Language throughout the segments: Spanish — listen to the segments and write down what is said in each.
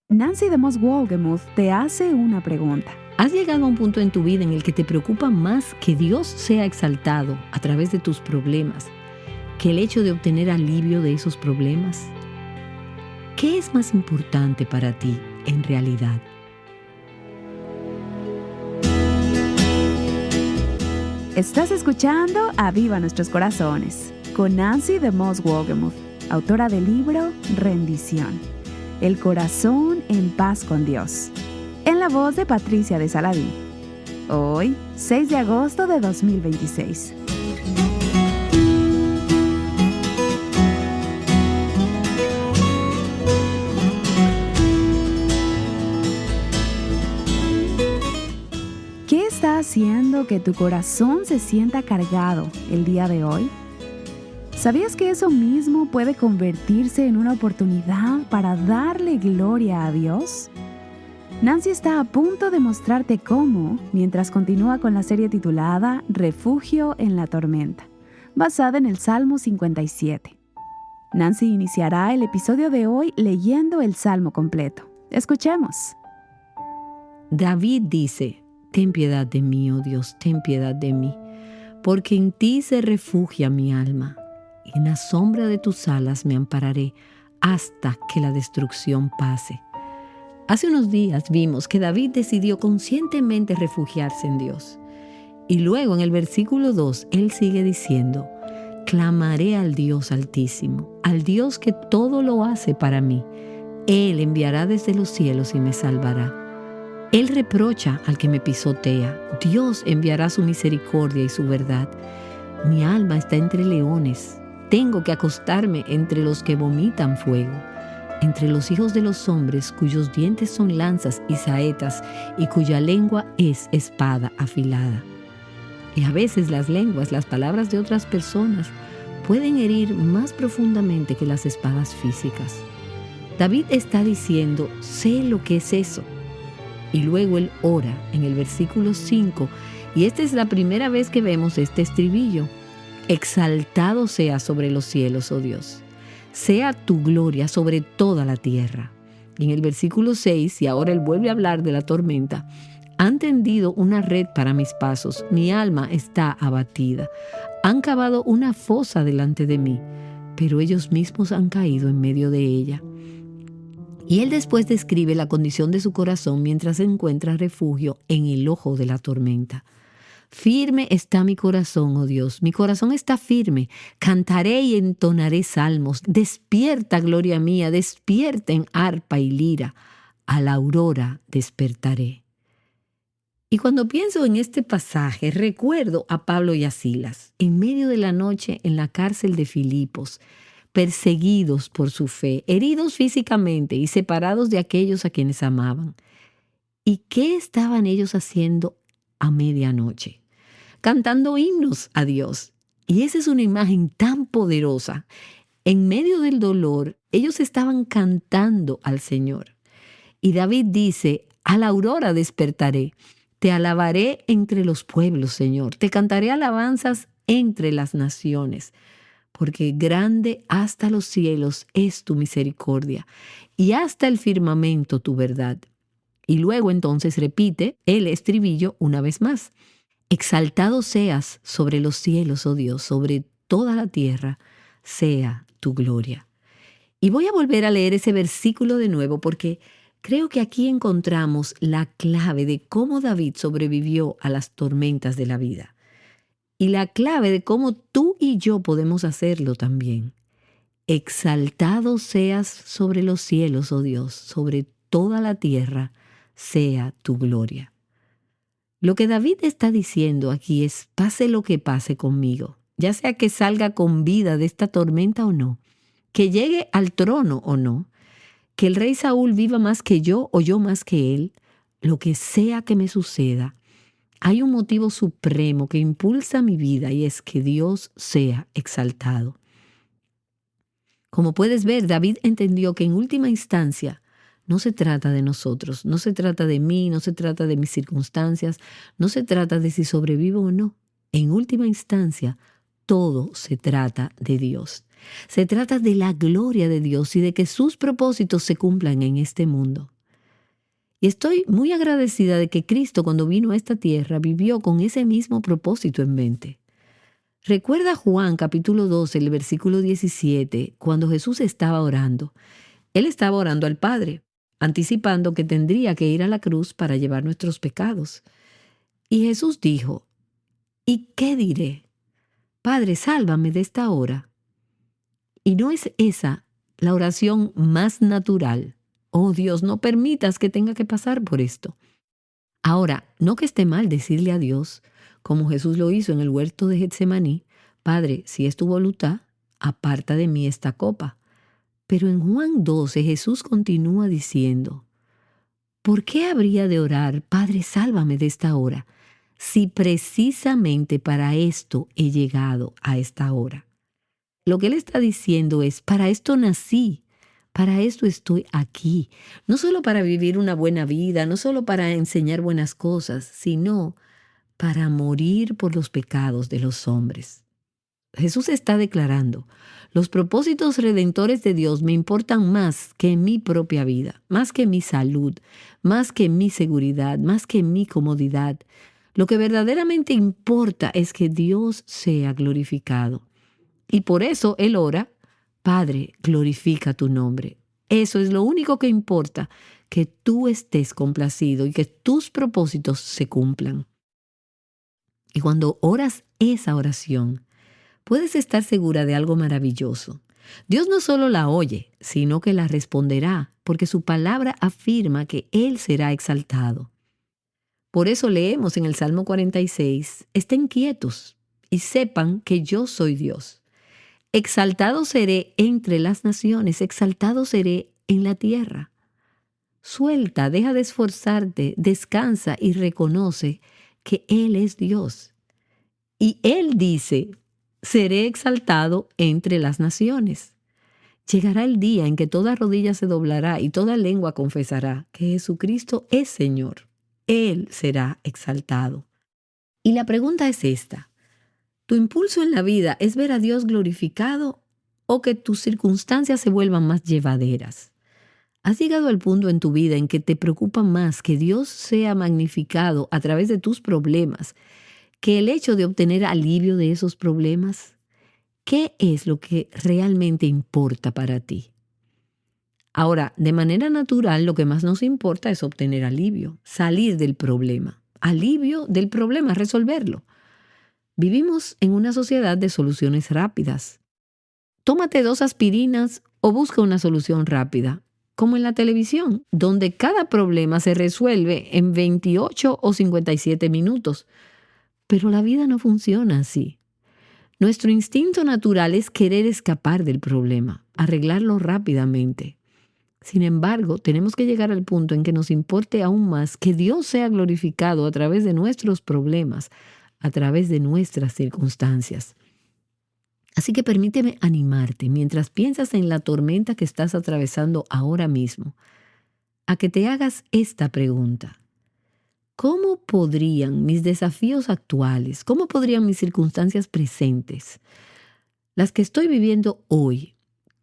Nancy DeMoss Wolgemuth te hace una pregunta. ¿Has llegado a un punto en tu vida en el que te preocupa más que Dios sea exaltado a través de tus problemas que el hecho de obtener alivio de esos problemas? ¿Qué es más importante para ti en realidad? Estás escuchando Aviva Nuestros Corazones con Nancy DeMoss Wolgemuth, autora del libro Rendición, el corazón en paz con Dios, en la voz de Patricia de Saladí. Hoy, 6 de agosto de 2026. ¿Qué está haciendo que tu corazón se sienta cargado el día de hoy? ¿Sabías que eso mismo puede convertirse en una oportunidad para darle gloria a Dios? Nancy está a punto de mostrarte cómo, mientras continúa con la serie titulada Refugio en la tormenta, basada en el Salmo 57. Nancy iniciará el episodio de hoy leyendo el Salmo completo. Escuchemos. David dice: Ten piedad de mí, oh Dios, ten piedad de mí, porque en ti se refugia mi alma. En la sombra de tus alas me ampararé hasta que la destrucción pase. Hace unos días vimos que David decidió conscientemente refugiarse en Dios. Y luego en el versículo 2, él sigue diciendo: clamaré al Dios Altísimo, al Dios que todo lo hace para mí. Él enviará desde los cielos y me salvará. Él reprocha al que me pisotea. Dios enviará su misericordia y su verdad. Mi alma está entre leones. Tengo que acostarme entre los que vomitan fuego, entre los hijos de los hombres cuyos dientes son lanzas y saetas y cuya lengua es espada afilada. Y a veces las lenguas, las palabras de otras personas, pueden herir más profundamente que las espadas físicas. David está diciendo: sé lo que es eso. Y luego él ora en el versículo 5, y esta es la primera vez que vemos este estribillo: exaltado sea sobre los cielos, oh Dios, sea tu gloria sobre toda la tierra. Y en el versículo 6, y ahora él vuelve a hablar de la tormenta: han tendido una red para mis pasos, mi alma está abatida. Han cavado una fosa delante de mí, pero ellos mismos han caído en medio de ella. Y él después describe la condición de su corazón mientras encuentra refugio en el ojo de la tormenta. Firme está mi corazón, oh Dios, mi corazón está firme. Cantaré y entonaré salmos. Despierta, gloria mía, despierta en arpa y lira. A la aurora despertaré. Y cuando pienso en este pasaje, recuerdo a Pablo y a Silas, en medio de la noche en la cárcel de Filipos, perseguidos por su fe, heridos físicamente y separados de aquellos a quienes amaban. ¿Y qué estaban ellos haciendo a medianoche? Cantando himnos a Dios. Y esa es una imagen tan poderosa. En medio del dolor, ellos estaban cantando al Señor. Y David dice: a la aurora despertaré. Te alabaré entre los pueblos, Señor. Te cantaré alabanzas entre las naciones. Porque grande hasta los cielos es tu misericordia, y hasta el firmamento tu verdad. Y luego entonces repite el estribillo una vez más: exaltado seas sobre los cielos, oh Dios, sobre toda la tierra sea tu gloria. Y voy a volver a leer ese versículo de nuevo porque creo que aquí encontramos la clave de cómo David sobrevivió a las tormentas de la vida. Y la clave de cómo tú y yo podemos hacerlo también. Exaltado seas sobre los cielos, oh Dios, sobre toda la tierra sea tu gloria. Lo que David está diciendo aquí es: pase lo que pase conmigo, ya sea que salga con vida de esta tormenta o no, que llegue al trono o no, que el rey Saúl viva más que yo o yo más que él, lo que sea que me suceda, hay un motivo supremo que impulsa mi vida y es que Dios sea exaltado. Como puedes ver, David entendió que en última instancia no se trata de nosotros, no se trata de mí, no se trata de mis circunstancias, no se trata de si sobrevivo o no. En última instancia, todo se trata de Dios. Se trata de la gloria de Dios y de que sus propósitos se cumplan en este mundo. Y estoy muy agradecida de que Cristo, cuando vino a esta tierra, vivió con ese mismo propósito en mente. Recuerda Juan capítulo 12, el versículo 17, cuando Jesús estaba orando. Él estaba orando al Padre, anticipando que tendría que ir a la cruz para llevar nuestros pecados. Y Jesús dijo, ¿y qué diré? Padre, sálvame de esta hora. Y no es esa la oración más natural. Oh Dios, no permitas que tenga que pasar por esto. Ahora, no que esté mal decirle a Dios, como Jesús lo hizo en el huerto de Getsemaní, Padre, si es tu voluntad, aparta de mí esta copa. Pero en Juan 12 Jesús continúa diciendo, ¿por qué habría de orar, Padre, sálvame de esta hora, si precisamente para esto he llegado a esta hora? Lo que él está diciendo es, para esto nací, para esto estoy aquí, no solo para vivir una buena vida, no solo para enseñar buenas cosas, sino para morir por los pecados de los hombres. Jesús está declarando, los propósitos redentores de Dios me importan más que mi propia vida, más que mi salud, más que mi seguridad, más que mi comodidad. Lo que verdaderamente importa es que Dios sea glorificado. Y por eso Él ora, Padre, glorifica tu nombre. Eso es lo único que importa, que tú estés complacido y que tus propósitos se cumplan. Y cuando oras esa oración, puedes estar segura de algo maravilloso. Dios no solo la oye, sino que la responderá, porque su palabra afirma que Él será exaltado. Por eso leemos en el Salmo 46, estén quietos y sepan que yo soy Dios. Exaltado seré entre las naciones, exaltado seré en la tierra. Suelta, deja de esforzarte, descansa y reconoce que Él es Dios. Y Él dice, seré exaltado entre las naciones. Llegará el día en que toda rodilla se doblará y toda lengua confesará que Jesucristo es Señor. Él será exaltado. Y la pregunta es esta. ¿Tu impulso en la vida es ver a Dios glorificado o que tus circunstancias se vuelvan más llevaderas? ¿Has llegado al punto en tu vida en que te preocupa más que Dios sea magnificado a través de tus problemas que el hecho de obtener alivio de esos problemas? ¿Qué es lo que realmente importa para ti? Ahora, de manera natural, lo que más nos importa es obtener alivio, salir del problema. Alivio del problema, resolverlo. Vivimos en una sociedad de soluciones rápidas. Tómate 2 aspirinas o busca una solución rápida, como en la televisión, donde cada problema se resuelve en 28 o 57 minutos. Pero la vida no funciona así. Nuestro instinto natural es querer escapar del problema, arreglarlo rápidamente. Sin embargo, tenemos que llegar al punto en que nos importe aún más que Dios sea glorificado a través de nuestros problemas, a través de nuestras circunstancias. Así que permíteme animarte mientras piensas en la tormenta que estás atravesando ahora mismo, a que te hagas esta pregunta. ¿Cómo podrían mis desafíos actuales, cómo podrían mis circunstancias presentes, las que estoy viviendo hoy,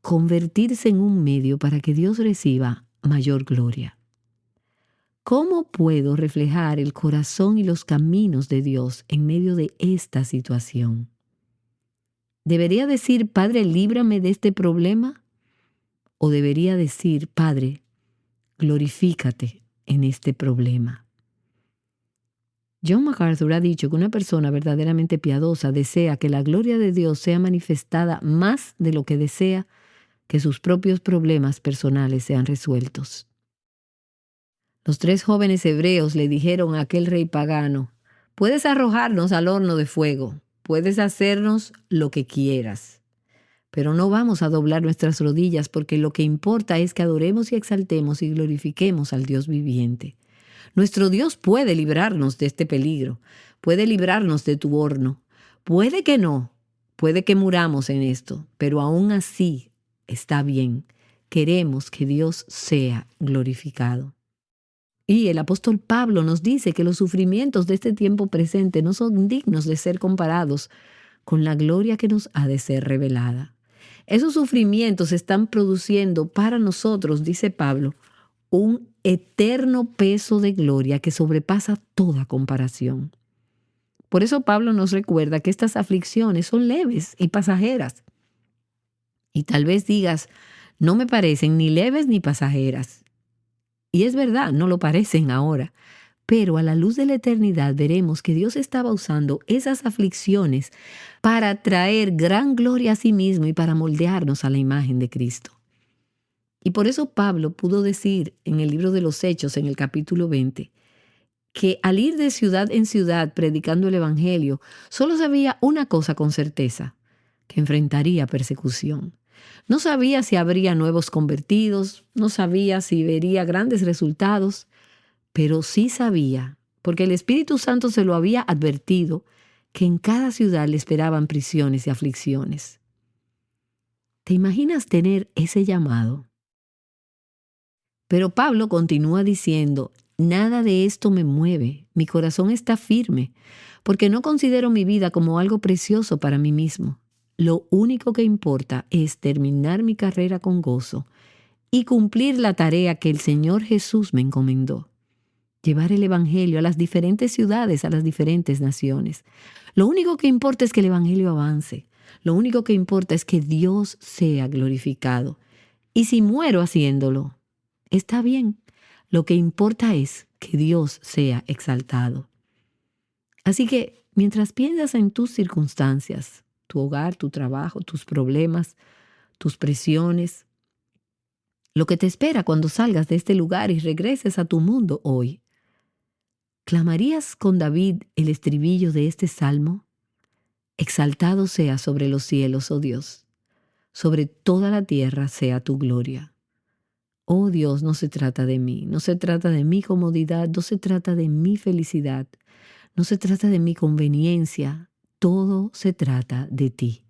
convertirse en un medio para que Dios reciba mayor gloria? ¿Cómo puedo reflejar el corazón y los caminos de Dios en medio de esta situación? ¿Debería decir, Padre, líbrame de este problema? ¿O debería decir, Padre, glorifícate en este problema? John MacArthur ha dicho que una persona verdaderamente piadosa desea que la gloria de Dios sea manifestada más de lo que desea que sus propios problemas personales sean resueltos. Los 3 jóvenes hebreos le dijeron a aquel rey pagano, puedes arrojarnos al horno de fuego, puedes hacernos lo que quieras, pero no vamos a doblar nuestras rodillas porque lo que importa es que adoremos y exaltemos y glorifiquemos al Dios viviente. Nuestro Dios puede librarnos de este peligro, puede librarnos de tu horno. Puede que no, puede que muramos en esto, pero aún así está bien. Queremos que Dios sea glorificado. Y el apóstol Pablo nos dice que los sufrimientos de este tiempo presente no son dignos de ser comparados con la gloria que nos ha de ser revelada. Esos sufrimientos están produciendo para nosotros, dice Pablo, un eterno peso de gloria que sobrepasa toda comparación. Por eso Pablo nos recuerda que estas aflicciones son leves y pasajeras. Y tal vez digas, no me parecen ni leves ni pasajeras. Y es verdad, no lo parecen ahora. Pero a la luz de la eternidad veremos que Dios estaba usando esas aflicciones para traer gran gloria a sí mismo y para moldearnos a la imagen de Cristo. Y por eso Pablo pudo decir en el libro de los Hechos, en el capítulo 20, que al ir de ciudad en ciudad predicando el Evangelio, solo sabía una cosa con certeza, que enfrentaría persecución. No sabía si habría nuevos convertidos, no sabía si vería grandes resultados, pero sí sabía, porque el Espíritu Santo se lo había advertido, que en cada ciudad le esperaban prisiones y aflicciones. ¿Te imaginas tener ese llamado? Pero Pablo continúa diciendo, nada de esto me mueve, mi corazón está firme, porque no considero mi vida como algo precioso para mí mismo. Lo único que importa es terminar mi carrera con gozo y cumplir la tarea que el Señor Jesús me encomendó. Llevar el Evangelio a las diferentes ciudades, a las diferentes naciones. Lo único que importa es que el Evangelio avance. Lo único que importa es que Dios sea glorificado. Y si muero haciéndolo, está bien. Lo que importa es que Dios sea exaltado. Así que, mientras piensas en tus circunstancias, tu hogar, tu trabajo, tus problemas, tus presiones, lo que te espera cuando salgas de este lugar y regreses a tu mundo hoy, ¿clamarías con David el estribillo de este salmo? Exaltado sea sobre los cielos, oh Dios, sobre toda la tierra sea tu gloria. Oh Dios, no se trata de mí, no se trata de mi comodidad, no se trata de mi felicidad, no se trata de mi conveniencia, todo se trata de ti.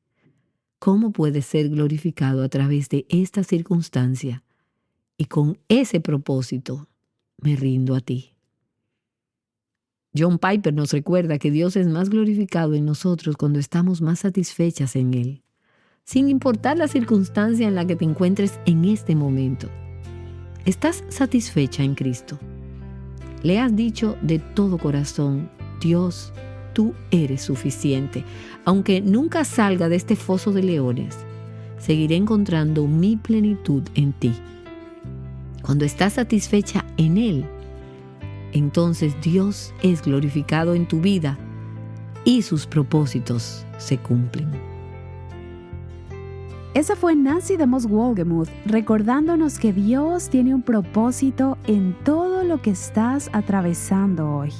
¿Cómo puedes ser glorificado a través de esta circunstancia? Y con ese propósito me rindo a ti. John Piper nos recuerda que Dios es más glorificado en nosotros cuando estamos más satisfechas en Él, sin importar la circunstancia en la que te encuentres en este momento. ¿Estás satisfecha en Cristo? ¿Le has dicho de todo corazón, Dios, tú eres suficiente? Aunque nunca salga de este foso de leones, seguiré encontrando mi plenitud en ti. Cuando estás satisfecha en Él, entonces Dios es glorificado en tu vida y sus propósitos se cumplen. Esa fue Nancy DeMoss Wolgemuth recordándonos que Dios tiene un propósito en todo lo que estás atravesando hoy.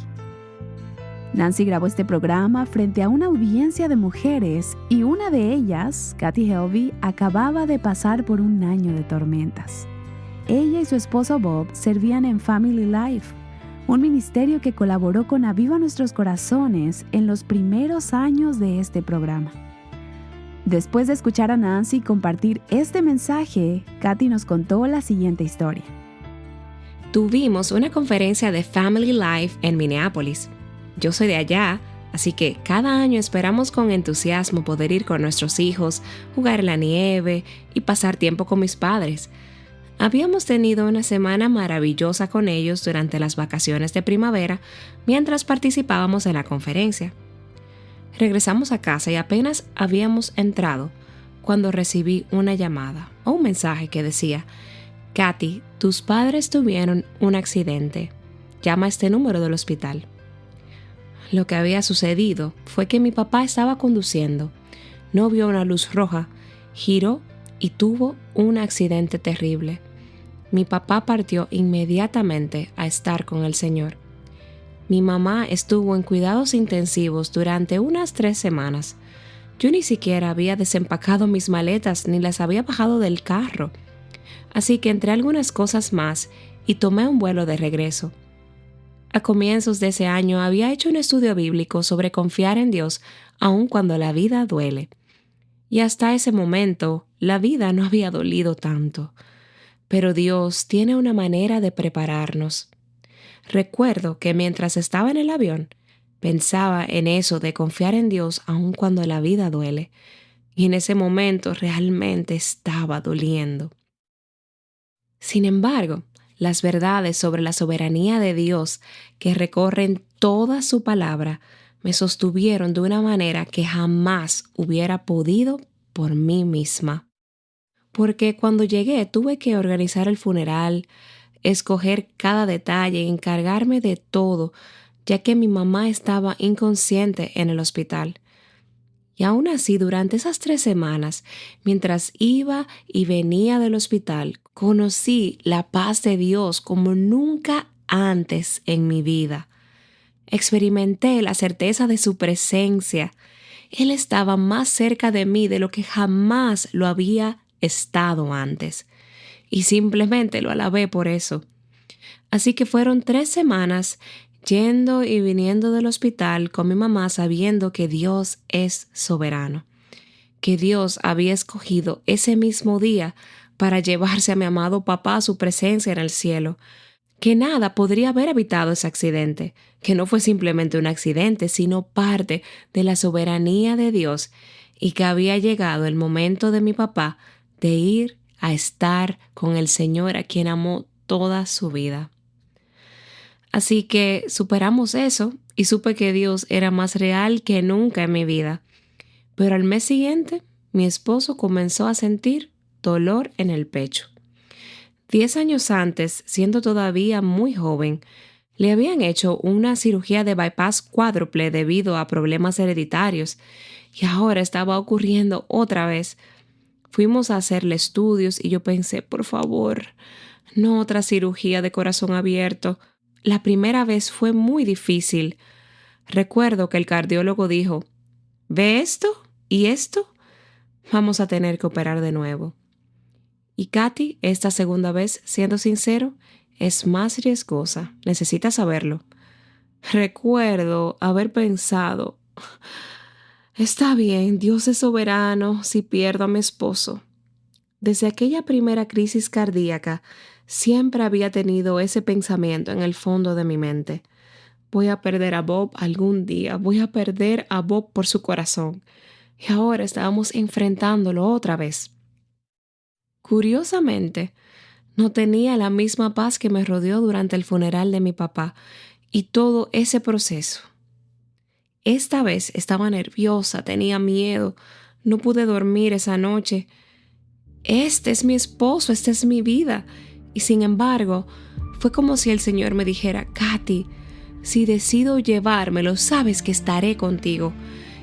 Nancy grabó este programa frente a una audiencia de mujeres y una de ellas, Kathy Helvey, acababa de pasar por un año de tormentas. Ella y su esposo Bob servían en Family Life, un ministerio que colaboró con Aviva Nuestros Corazones en los primeros años de este programa. Después de escuchar a Nancy compartir este mensaje, Kathy nos contó la siguiente historia. Tuvimos una conferencia de Family Life en Minneapolis. Yo soy de allá, así que cada año esperamos con entusiasmo poder ir con nuestros hijos, jugar en la nieve y pasar tiempo con mis padres. Habíamos tenido una semana maravillosa con ellos durante las vacaciones de primavera mientras participábamos en la conferencia. Regresamos a casa y apenas habíamos entrado cuando recibí una llamada o un mensaje que decía: Kathy, tus padres tuvieron un accidente. Llama a este número del hospital. Lo que había sucedido fue que mi papá estaba conduciendo, no vio una luz roja, giró y tuvo un accidente terrible. Mi papá partió inmediatamente a estar con el Señor. Mi mamá estuvo en cuidados intensivos durante unas 3 semanas. Yo ni siquiera había desempacado mis maletas ni las había bajado del carro. Así que entré algunas cosas más y tomé un vuelo de regreso. A comienzos de ese año había hecho un estudio bíblico sobre confiar en Dios aun cuando la vida duele. Y hasta ese momento, la vida no había dolido tanto. Pero Dios tiene una manera de prepararnos. Recuerdo que mientras estaba en el avión, pensaba en eso de confiar en Dios aun cuando la vida duele. Y en ese momento realmente estaba doliendo. Sin embargo, las verdades sobre la soberanía de Dios que recorren toda su palabra me sostuvieron de una manera que jamás hubiera podido por mí misma. Porque cuando llegué tuve que organizar el funeral, escoger cada detalle, encargarme de todo, ya que mi mamá estaba inconsciente en el hospital. Y aún así, durante esas 3 semanas, mientras iba y venía del hospital, conocí la paz de Dios como nunca antes en mi vida. Experimenté la certeza de su presencia. Él estaba más cerca de mí de lo que jamás lo había estado antes. Y simplemente lo alabé por eso. Así que fueron 3 semanas yendo y viniendo del hospital con mi mamá sabiendo que Dios es soberano, que Dios había escogido ese mismo día para llevarse a mi amado papá a su presencia en el cielo, que nada podría haber evitado ese accidente, que no fue simplemente un accidente, sino parte de la soberanía de Dios y que había llegado el momento de mi papá de ir a estar con el Señor a quien amó toda su vida. Así que superamos eso y supe que Dios era más real que nunca en mi vida. Pero al mes siguiente, mi esposo comenzó a sentir dolor en el pecho. 10 años antes, siendo todavía muy joven, le habían hecho una cirugía de bypass cuádruple debido a problemas hereditarios y ahora estaba ocurriendo otra vez. Fuimos a hacerle estudios y yo pensé, por favor, no otra cirugía de corazón abierto. La primera vez fue muy difícil. Recuerdo que el cardiólogo dijo, ¿ve esto y esto? Vamos a tener que operar de nuevo. Y Katy, esta segunda vez, siendo sincero, es más riesgosa. Necesitas saberlo. Recuerdo haber pensado, está bien, Dios es soberano si pierdo a mi esposo. Desde aquella primera crisis cardíaca, siempre había tenido ese pensamiento en el fondo de mi mente. Voy a perder a Bob algún día, voy a perder a Bob por su corazón. Y ahora estábamos enfrentándolo otra vez. Curiosamente, no tenía la misma paz que me rodeó durante el funeral de mi papá y todo ese proceso. Esta vez estaba nerviosa, tenía miedo, no pude dormir esa noche. Este es mi esposo, esta es mi vida. Y sin embargo, fue como si el Señor me dijera, Katy, si decido llevármelo, sabes que estaré contigo.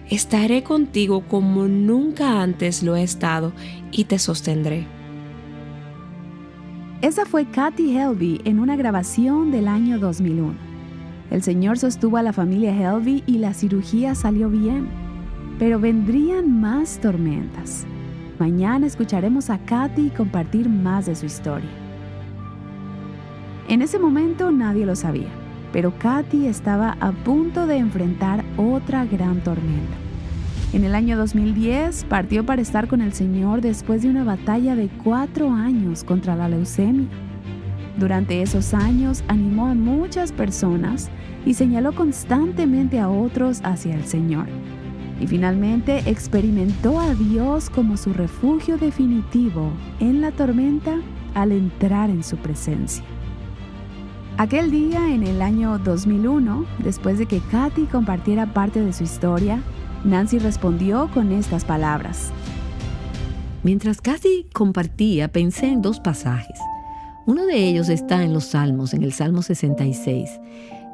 Estaré contigo como nunca antes lo he estado y te sostendré. Esa fue Katy Helby en una grabación del año 2001. El Señor sostuvo a la familia Helby y la cirugía salió bien, pero vendrían más tormentas. Mañana escucharemos a Katy compartir más de su historia. En ese momento nadie lo sabía, pero Katy estaba a punto de enfrentar otra gran tormenta. En el año 2010 partió para estar con el Señor después de una batalla de 4 años contra la leucemia. Durante esos años animó a muchas personas y señaló constantemente a otros hacia el Señor. Y finalmente experimentó a Dios como su refugio definitivo en la tormenta al entrar en su presencia. Aquel día, en el año 2001, después de que Katy compartiera parte de su historia, Nancy respondió con estas palabras. Mientras Katy compartía, pensé en 2 pasajes. Uno de ellos está en los Salmos, en el Salmo 66.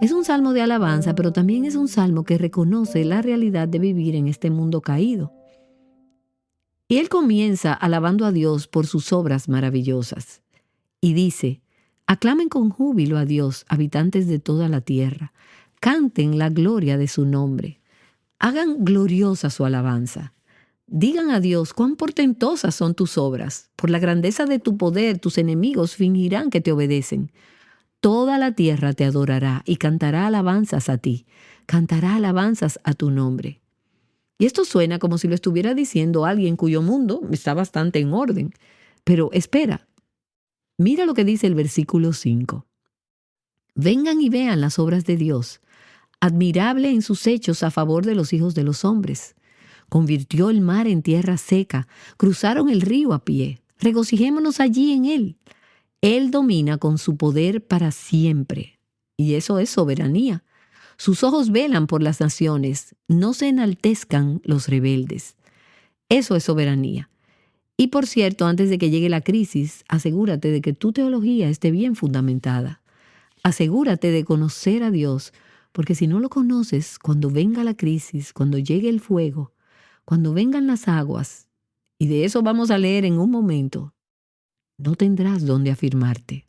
Es un salmo de alabanza, pero también es un salmo que reconoce la realidad de vivir en este mundo caído. Y él comienza alabando a Dios por sus obras maravillosas. Y dice, aclamen con júbilo a Dios, habitantes de toda la tierra. Canten la gloria de su nombre. Hagan gloriosa su alabanza. Digan a Dios cuán portentosas son tus obras. Por la grandeza de tu poder, tus enemigos fingirán que te obedecen. Toda la tierra te adorará y cantará alabanzas a ti. Cantará alabanzas a tu nombre. Y esto suena como si lo estuviera diciendo alguien cuyo mundo está bastante en orden. Pero espera. Mira lo que dice el versículo 5. Vengan y vean las obras de Dios, admirable en sus hechos a favor de los hijos de los hombres. Convirtió el mar en tierra seca, cruzaron el río a pie. Regocijémonos allí en él. Él domina con su poder para siempre. Y eso es soberanía. Sus ojos velan por las naciones, no se enaltezcan los rebeldes. Eso es soberanía. Y por cierto, antes de que llegue la crisis, asegúrate de que tu teología esté bien fundamentada. Asegúrate de conocer a Dios, porque si no lo conoces, cuando venga la crisis, cuando llegue el fuego, cuando vengan las aguas, y de eso vamos a leer en un momento, no tendrás dónde afirmarte.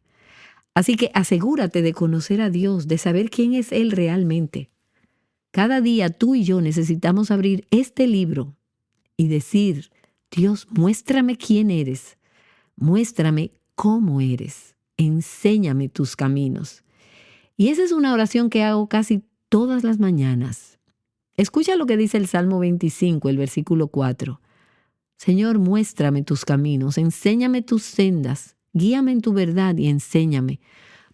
Así que asegúrate de conocer a Dios, de saber quién es Él realmente. Cada día tú y yo necesitamos abrir este libro y decir: Dios, muéstrame quién eres, muéstrame cómo eres, enséñame tus caminos. Y esa es una oración que hago casi todas las mañanas. Escucha lo que dice el Salmo 25, el versículo 4. Señor, muéstrame tus caminos, enséñame tus sendas, guíame en tu verdad y enséñame,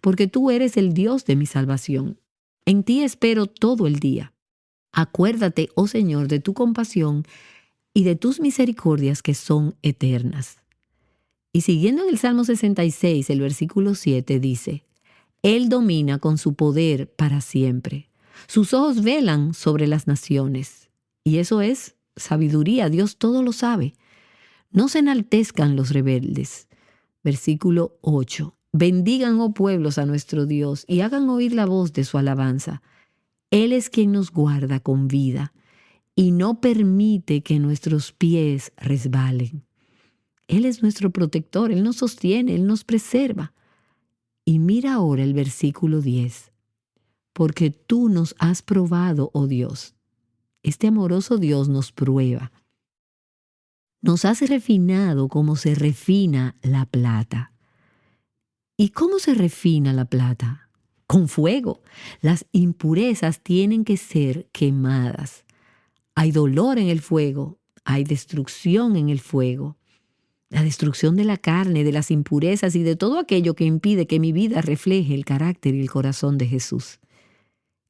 porque tú eres el Dios de mi salvación. En ti espero todo el día. Acuérdate, oh Señor, de tu compasión y de tus misericordias que son eternas. Y siguiendo en el Salmo 66, el versículo 7 dice: Él domina con su poder para siempre. Sus ojos velan sobre las naciones. Y eso es sabiduría, Dios todo lo sabe. No se enaltezcan los rebeldes. Versículo 8. Bendigan, oh pueblos, a nuestro Dios y hagan oír la voz de su alabanza. Él es quien nos guarda con vida y no permite que nuestros pies resbalen. Él es nuestro protector, Él nos sostiene, Él nos preserva. Y mira ahora el versículo 10. Porque tú nos has probado, oh Dios. Este amoroso Dios nos prueba. Nos has refinado como se refina la plata. ¿Y cómo se refina la plata? Con fuego. Las impurezas tienen que ser quemadas. Hay dolor en el fuego, hay destrucción en el fuego. La destrucción de la carne, de las impurezas y de todo aquello que impide que mi vida refleje el carácter y el corazón de Jesús.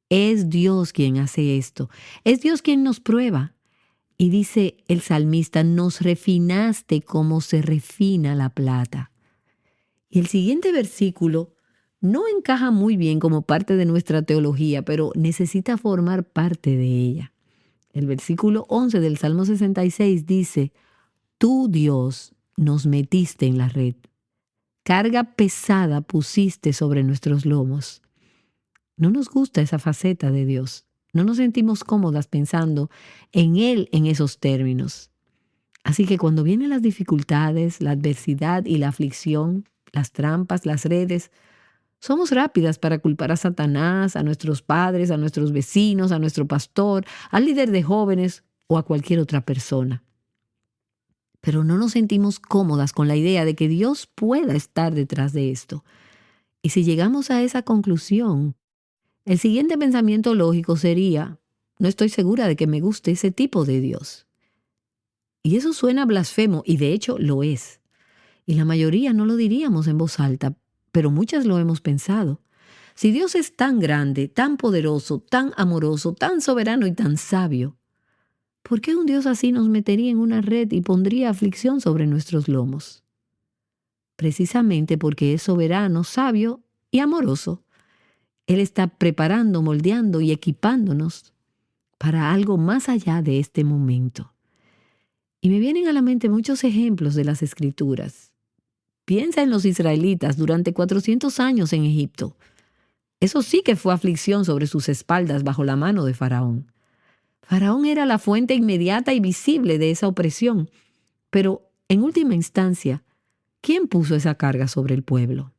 Es Dios quien hace esto. Es Dios quien nos prueba. Y dice el salmista: nos refinaste como se refina la plata. Y el siguiente versículo no encaja muy bien como parte de nuestra teología, pero necesita formar parte de ella. El versículo 11 del Salmo 66 dice: tú, Dios, nos metiste en la red. Carga pesada pusiste sobre nuestros lomos. No nos gusta esa faceta de Dios. No nos sentimos cómodas pensando en Él en esos términos. Así que cuando vienen las dificultades, la adversidad y la aflicción, las trampas, las redes, somos rápidas para culpar a Satanás, a nuestros padres, a nuestros vecinos, a nuestro pastor, al líder de jóvenes o a cualquier otra persona. Pero no nos sentimos cómodas con la idea de que Dios pueda estar detrás de esto. Y si llegamos a esa conclusión, el siguiente pensamiento lógico sería: no estoy segura de que me guste ese tipo de Dios. Y eso suena blasfemo, y de hecho lo es. Y la mayoría no lo diríamos en voz alta, pero muchas lo hemos pensado. Si Dios es tan grande, tan poderoso, tan amoroso, tan soberano y tan sabio, ¿por qué un Dios así nos metería en una red y pondría aflicción sobre nuestros lomos? Precisamente porque es soberano, sabio y amoroso. Él está preparando, moldeando y equipándonos para algo más allá de este momento. Y me vienen a la mente muchos ejemplos de las Escrituras. Piensa en los israelitas durante 400 años en Egipto. Eso sí que fue aflicción sobre sus espaldas bajo la mano de Faraón. Faraón era la fuente inmediata y visible de esa opresión. Pero, en última instancia, ¿quién puso esa carga sobre el pueblo?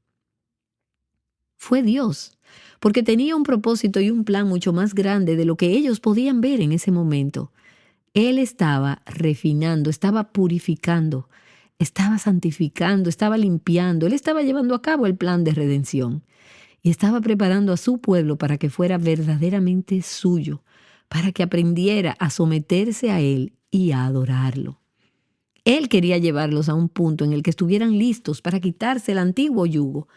Fue Dios, porque tenía un propósito y un plan mucho más grande de lo que ellos podían ver en ese momento. Él estaba refinando, estaba purificando, estaba santificando, estaba limpiando. Él estaba llevando a cabo el plan de redención y estaba preparando a su pueblo para que fuera verdaderamente suyo, para que aprendiera a someterse a Él y a adorarlo. Él quería llevarlos a un punto en el que estuvieran listos para quitarse el antiguo yugo,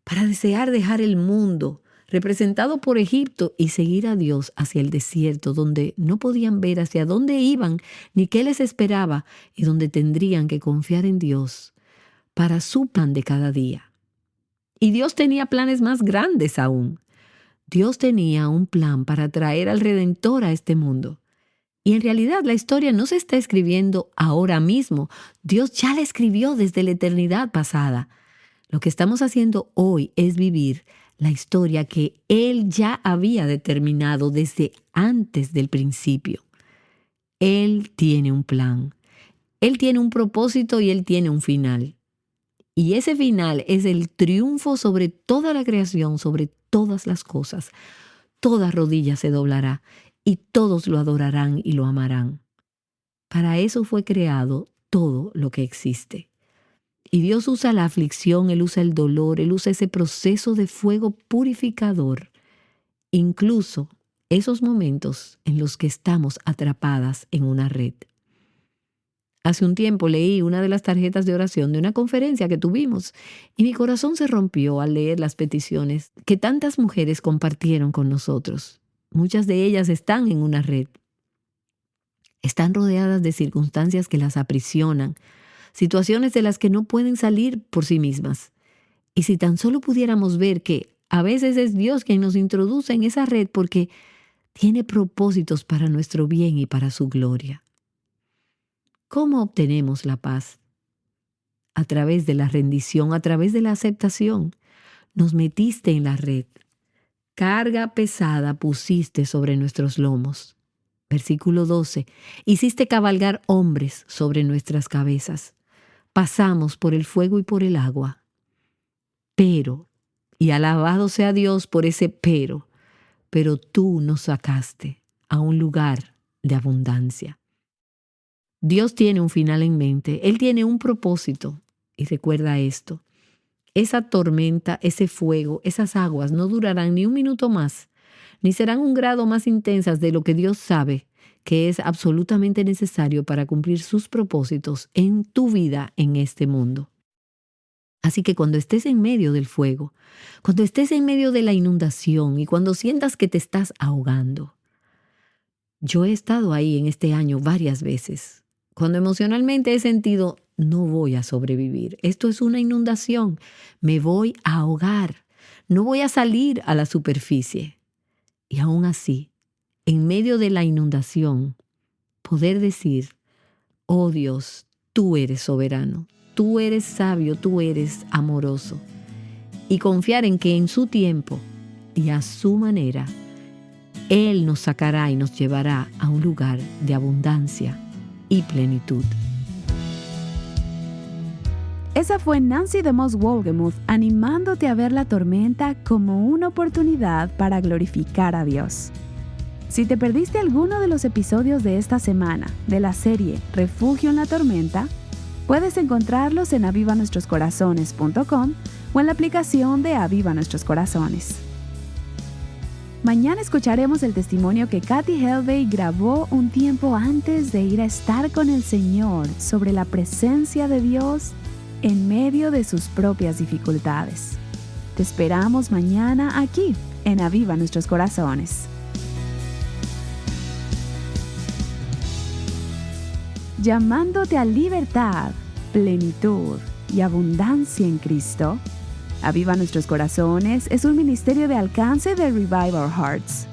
para desear dejar el mundo representado por Egipto y seguir a Dios hacia el desierto, donde no podían ver hacia dónde iban ni qué les esperaba y donde tendrían que confiar en Dios para su plan de cada día. Y Dios tenía planes más grandes aún. Dios tenía un plan para traer al Redentor a este mundo. Y en realidad la historia no se está escribiendo ahora mismo. Dios ya la escribió desde la eternidad pasada. Lo que estamos haciendo hoy es vivir la historia que Él ya había determinado desde antes del principio. Él tiene un plan. Él tiene un propósito y Él tiene un final. Y ese final es el triunfo sobre toda la creación, sobre todas las cosas. Toda rodilla se doblará y todos lo adorarán y lo amarán. Para eso fue creado todo lo que existe. Y Dios usa la aflicción, Él usa el dolor, Él usa ese proceso de fuego purificador. Incluso esos momentos en los que estamos atrapadas en una red. Hace un tiempo leí una de las tarjetas de oración de una conferencia que tuvimos y mi corazón se rompió al leer las peticiones que tantas mujeres compartieron con nosotros. Muchas de ellas están en una red. Están rodeadas de circunstancias que las aprisionan, situaciones de las que no pueden salir por sí mismas. Y si tan solo pudiéramos ver que a veces es Dios quien nos introduce en esa red porque tiene propósitos para nuestro bien y para su gloria. ¿Cómo obtenemos la paz? A través de la rendición, a través de la aceptación. Nos metiste en la red. Carga pesada pusiste sobre nuestros lomos. Versículo 12. Hiciste cabalgar hombres sobre nuestras cabezas. Pasamos por el fuego y por el agua. Pero, y alabado sea Dios por ese pero tú nos sacaste a un lugar de abundancia. Dios tiene un final en mente. Él tiene un propósito. Y recuerda esto. Esa tormenta, ese fuego, esas aguas no durarán ni un minuto más, ni serán un grado más intensas de lo que Dios sabe que es absolutamente necesario para cumplir sus propósitos en tu vida en este mundo. Así que cuando estés en medio del fuego, cuando estés en medio de la inundación y cuando sientas que te estás ahogando, yo he estado ahí en este año varias veces. Cuando emocionalmente he sentido, no voy a sobrevivir. Esto es una inundación. Me voy a ahogar. No voy a salir a la superficie. Y aún así, en medio de la inundación, poder decir, oh Dios, tú eres soberano, tú eres sabio, tú eres amoroso. Y confiar en que en su tiempo y a su manera, Él nos sacará y nos llevará a un lugar de abundancia y plenitud. Esa fue Nancy DeMoss Wolgemuth animándote a ver la tormenta como una oportunidad para glorificar a Dios. Si te perdiste alguno de los episodios de esta semana de la serie Refugio en la Tormenta, puedes encontrarlos en avivanuestroscorazones.com o en la aplicación de Aviva Nuestros Corazones. Mañana escucharemos el testimonio que Kathy Helvey grabó un tiempo antes de ir a estar con el Señor sobre la presencia de Dios en medio de sus propias dificultades. Te esperamos mañana aquí en Aviva Nuestros Corazones. Llamándote a libertad, plenitud y abundancia en Cristo, Aviva Nuestros Corazones es un ministerio de alcance de Revive Our Hearts.